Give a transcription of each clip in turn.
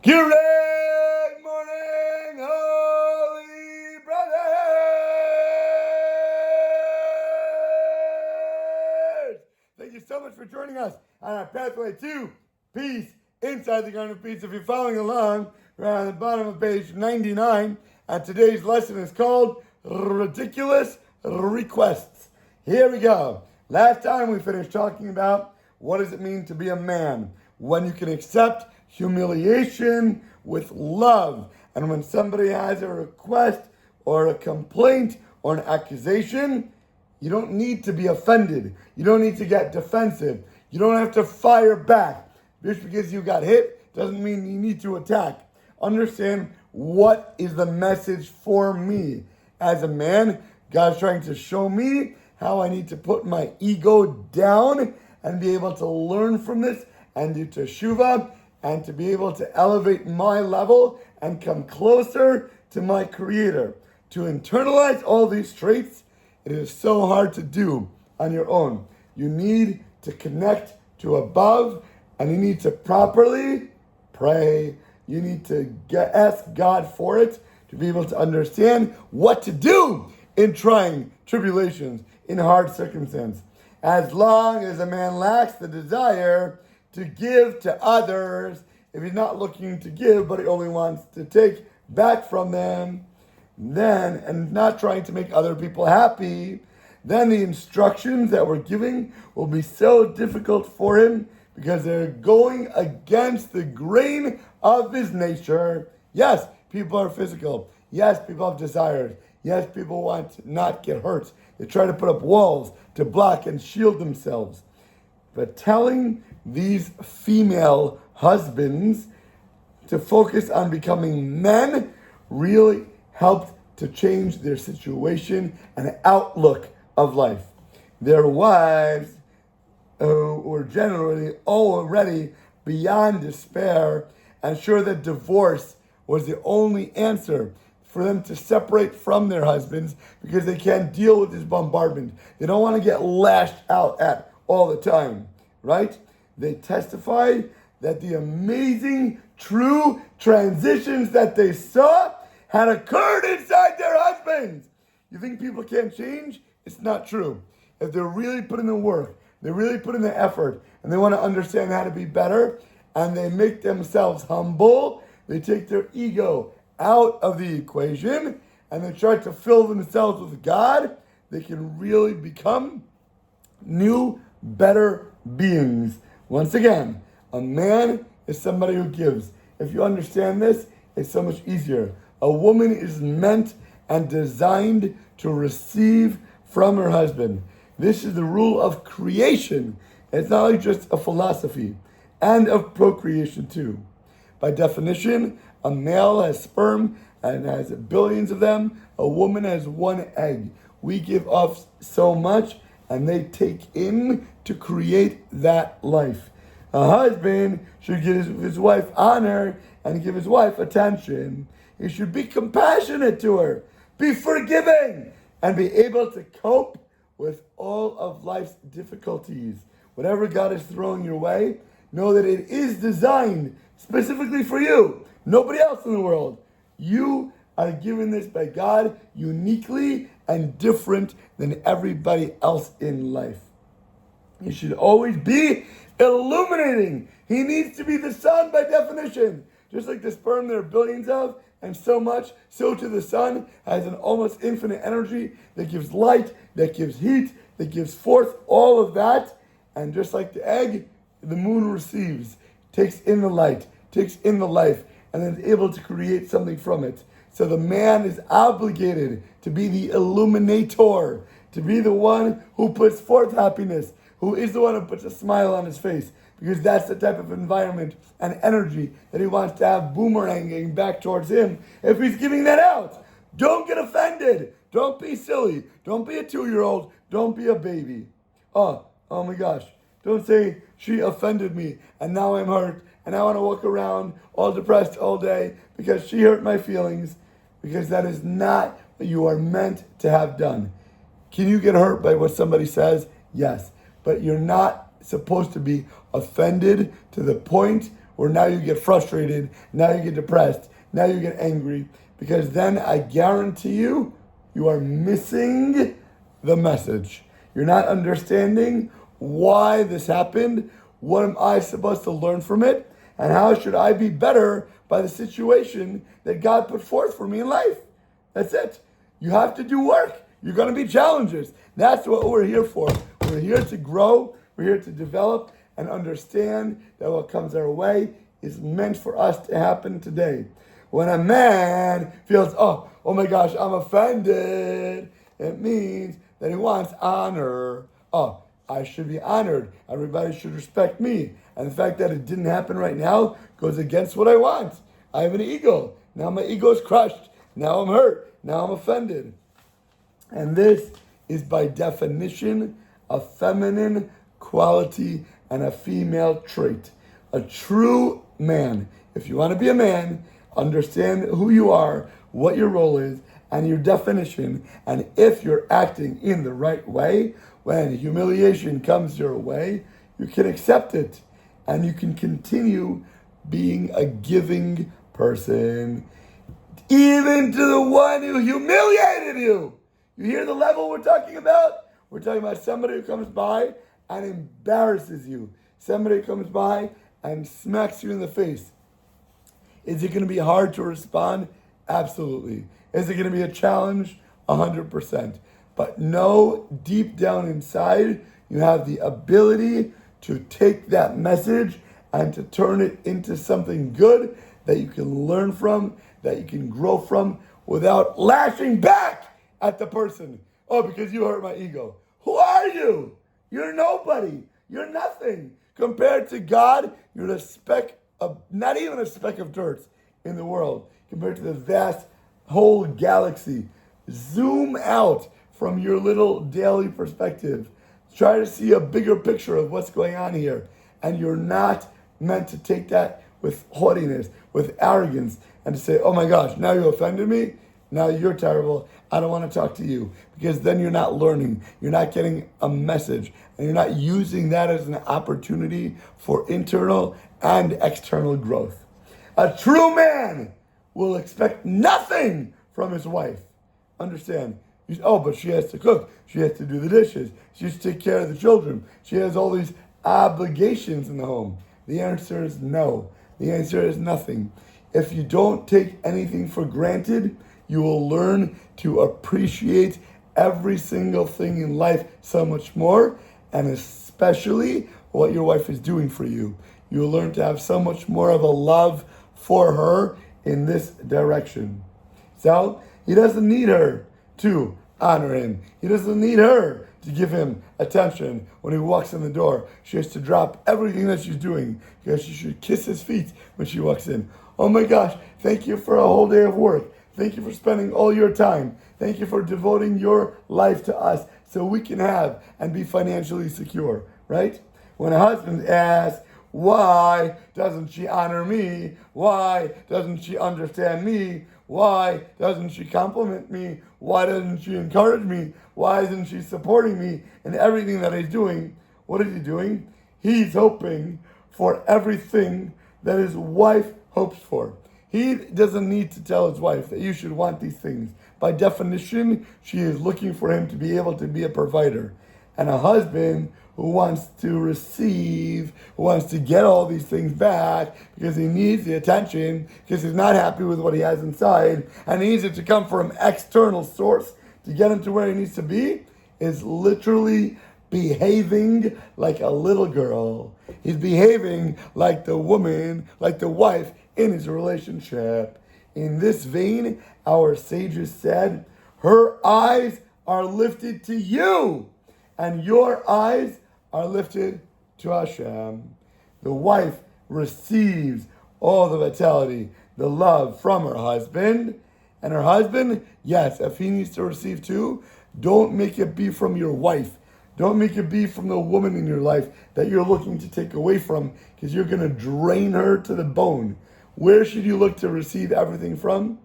Good morning, Holy Brothers! Thank you so much for joining us on our pathway to peace inside the Garden of Peace. If you're following along, we're on the bottom of page 99, and today's lesson is called Ridiculous Requests. Here we go. Last time we finished talking about what does it mean to be a man, when you can accept humiliation with love. And when somebody has a request or a complaint or an accusation, you don't need to be offended. You don't need to get defensive. You don't have to fire back. Just because you got hit doesn't mean you need to attack. Understand what is the message for me. As a man, God's trying to show me how I need to put my ego down and be able to learn from this and do teshuvah, and to be able to elevate my level and come closer to my Creator. To internalize all these traits, it is so hard to do on your own. You need to connect to above, and you need to properly pray. You need to ask God for it to be able to understand what to do in trying tribulations, in hard circumstances. As long as a man lacks the desire to give to others, if he's not looking to give, but he only wants to take back from them, then, and not trying to make other people happy, then the instructions that we're giving will be so difficult for him because they're going against the grain of his nature. Yes, people are physical. Yes, people have desires. Yes, people want to not get hurt. They try to put up walls to block and shield themselves. But telling these female husbands to focus on becoming men really helped to change their situation and outlook of life. Their wives were generally already beyond despair and sure that divorce was the only answer for them to separate from their husbands because they can't deal with this bombardment. They don't want to get lashed out at all the time, right? They testified that the amazing, true transitions that they saw had occurred inside their husbands. You think people can't change? It's not true. If they're really putting the work, they really put in the effort, and they want to understand how to be better, and they make themselves humble, they take their ego out of the equation, and they try to fill themselves with God, they can really become new, better beings. Once again, a man is somebody who gives. If you understand this, it's so much easier. A woman is meant and designed to receive from her husband. This is the rule of creation. It's not like just a philosophy, and of procreation too. By definition, a male has sperm and has billions of them. A woman has one egg. We give off so much, and they take in to create that life. A husband should give his wife honor and give his wife attention. He should be compassionate to her, be forgiving, and be able to cope with all of life's difficulties. Whatever God is throwing your way, know that it is designed specifically for you. Nobody else in the world. You are given this by God uniquely and different than everybody else in life. He should always be illuminating. He needs to be the sun by definition. Just like the sperm there are billions of, and so much, so too the sun has an almost infinite energy that gives light, that gives heat, that gives forth all of that. And just like the egg, the moon receives, takes in the light, takes in the life, and then is able to create something from it. So the man is obligated to be the illuminator, to be the one who puts forth happiness, who is the one who puts a smile on his face, because that's the type of environment and energy that he wants to have boomeranging back towards him if he's giving that out. Don't get offended. Don't be silly. Don't be a 2-year-old. Don't be a baby. Oh my gosh. Don't say, she offended me, and now I'm hurt, and I want to walk around all depressed all day because she hurt my feelings, because that is not what you are meant to have done. Can you get hurt by what somebody says? Yes. But you're not supposed to be offended to the point where now you get frustrated, now you get depressed, now you get angry, because then I guarantee you, you are missing the message. You're not understanding why this happened, what am I supposed to learn from it, and how should I be better by the situation that God put forth for me in life. That's it. You have to do work. You're going to be challenges. That's what we're here for. We're here to grow. We're here to develop and understand that what comes our way is meant for us to happen today. When a man feels, oh my gosh, I'm offended, it means that he wants honor. Oh, I should be honored. Everybody should respect me. And the fact that it didn't happen right now goes against what I want. I have an ego. Now my ego is crushed. Now I'm hurt. Now I'm offended. And this is by definition a feminine quality and a female trait. A true man, if you want to be a man, understand who you are, what your role is, and your definition. And if you're acting in the right way, when humiliation comes your way, you can accept it. And you can continue being a giving person, even to the one who humiliated you. You hear the level we're talking about? We're talking about somebody who comes by and embarrasses you. Somebody who comes by and smacks you in the face. Is it going to be hard to respond? Absolutely. Is it going to be a challenge? 100%. But know deep down inside, you have the ability to take that message and to turn it into something good that you can learn from, that you can grow from, without lashing back at the person. Oh, because you hurt my ego. Who are you? You're nobody. You're nothing. Compared to God, you're a speck of, not even a speck of dirt in the world, compared to the vast whole galaxy. Zoom out from your little daily perspective. Try to see a bigger picture of what's going on here. And you're not meant to take that with haughtiness, with arrogance, and to say, oh my gosh, now you offended me? Now you're terrible. I don't want to talk to you. Because then you're not learning. You're not getting a message. And you're not using that as an opportunity for internal and external growth. A true man will expect nothing from his wife. Understand? But she has to cook. She has to do the dishes. She has to take care of the children. She has all these obligations in the home. The answer is no. The answer is nothing. If you don't take anything for granted, you will learn to appreciate every single thing in life so much more, and especially what your wife is doing for you. You will learn to have so much more of a love for her in this direction. So, he doesn't need her to honor him. He doesn't need her to give him attention when he walks in the door. She has to drop everything that she's doing because she should kiss his feet when she walks in. Oh my gosh, thank you for a whole day of work. Thank you for spending all your time. Thank you for devoting your life to us so we can have and be financially secure, right? When a husband asks, why doesn't she honor me? Why doesn't she understand me? Why doesn't she compliment me? Why doesn't she encourage me? Why isn't she supporting me in everything that he's doing? What is he doing? He's hoping for everything that his wife hopes for. He doesn't need to tell his wife that you should want these things. By definition, she is looking for him to be able to be a provider. And a husband who wants to receive, who wants to get all these things back because he needs the attention, because he's not happy with what he has inside, and he needs it to come from an external source to get him to where he needs to be, is literally behaving like a little girl. He's behaving like the woman, like the wife in his relationship. In this vein, our sages said, her eyes are lifted to you, and your eyes are lifted to Hashem. The wife receives all the vitality, the love from her husband. And her husband, yes, if he needs to receive too, don't make it be from your wife. Don't make it be from the woman in your life that you're looking to take away from, because you're going to drain her to the bone. Where should you look to receive everything from?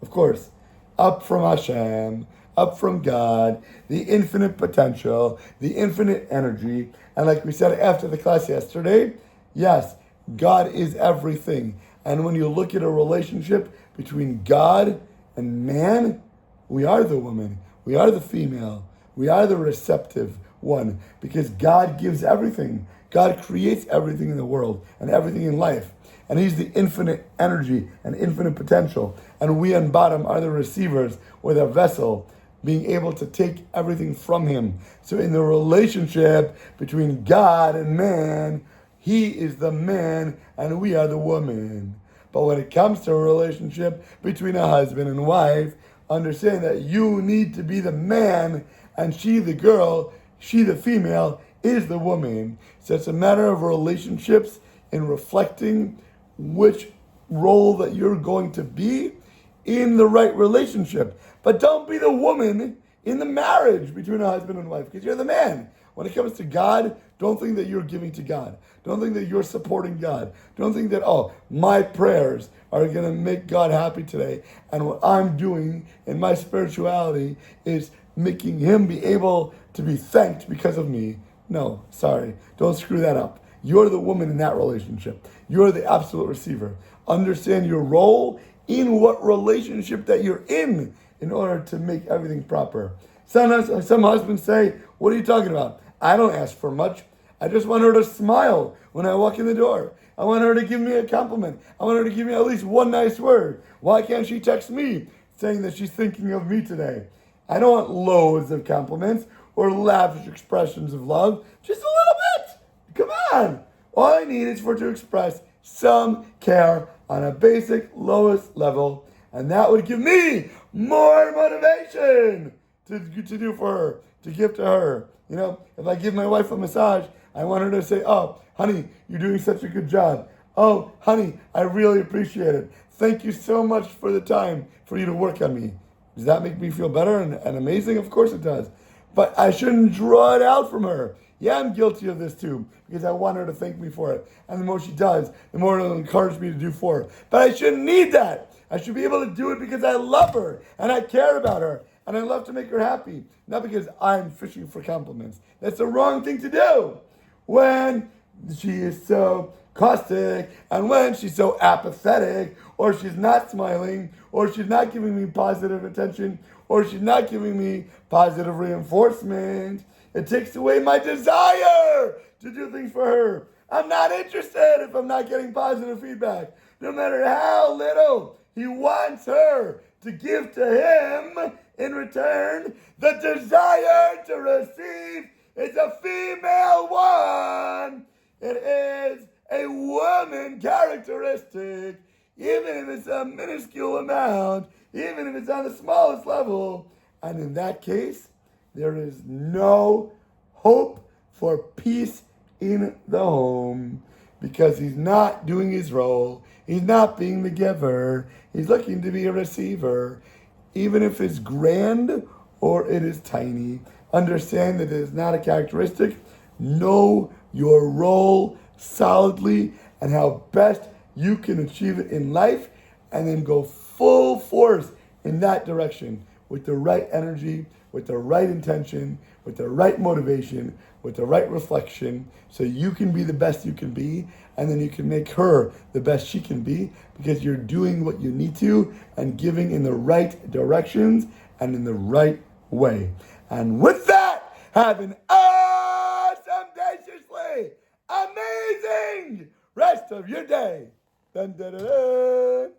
Of course, up from Hashem, up from God, the infinite potential, the infinite energy. And like we said after the class yesterday, yes, God is everything. And when you look at a relationship between God and man, we are the woman, we are the female, we are the receptive one, because God gives everything. God creates everything in the world and everything in life. And He's the infinite energy and infinite potential. And we on bottom are the receivers with a vessel being able to take everything from Him. So in the relationship between God and man, He is the man and we are the woman. But when it comes to a relationship between a husband and wife, understand that you need to be the man and she the girl, she the female, is the woman. So it's a matter of relationships in reflecting which role that you're going to be in the right relationship. But don't be the woman in the marriage between a husband and wife, because you're the man. When it comes to God, don't think that you're giving to God. Don't think that you're supporting God. Don't think that, oh, my prayers are going to make God happy today, and what I'm doing in my spirituality is making Him be able to be thanked because of me. No, sorry. Don't screw that up. You're the woman in that relationship. You're the absolute receiver. Understand your role in what relationship that you're in order to make everything proper. Some husbands say, what are you talking about? I don't ask for much. I just want her to smile when I walk in the door. I want her to give me a compliment. I want her to give me at least one nice word. Why can't she text me saying that she's thinking of me today? I don't want loads of compliments or lavish expressions of love. Just a little bit. Come on. All I need is for her to express some care on a basic, lowest level, and that would give me more motivation to do for her, to give to her. You know, if I give my wife a massage, I want her to say, oh, honey, you're doing such a good job. Oh, honey, I really appreciate it. Thank you so much for the time for you to work on me. Does that make me feel better and amazing? Of course it does. But I shouldn't draw it out from her. Yeah, I'm guilty of this too, because I want her to thank me for it. And the more she does, the more it'll encourage me to do for her. But I shouldn't need that. I should be able to do it because I love her and I care about her and I love to make her happy, not because I'm fishing for compliments. That's the wrong thing to do. When she is so caustic and when she's so apathetic, or she's not smiling, or she's not giving me positive attention, or she's not giving me positive reinforcement, it takes away my desire to do things for her. I'm not interested if I'm not getting positive feedback. No matter how little he wants her to give to him in return, the desire to receive is a female one. It is a woman characteristic, even if it's a minuscule amount, even if it's on the smallest level. And in that case, there is no hope for peace in the home, because he's not doing his role. He's not being the giver. He's looking to be a receiver. Even if it's grand or it is tiny, understand that it is not a characteristic. Know your role solidly and how best you can achieve it in life, and then go full force in that direction with the right energy, with the right intention, with the right motivation, with the right reflection, so you can be the best you can be, and then you can make her the best she can be, because you're doing what you need to and giving in the right directions and in the right way. And with that, have an awesome, deliciously amazing rest of your day. Dun, dun, dun, dun.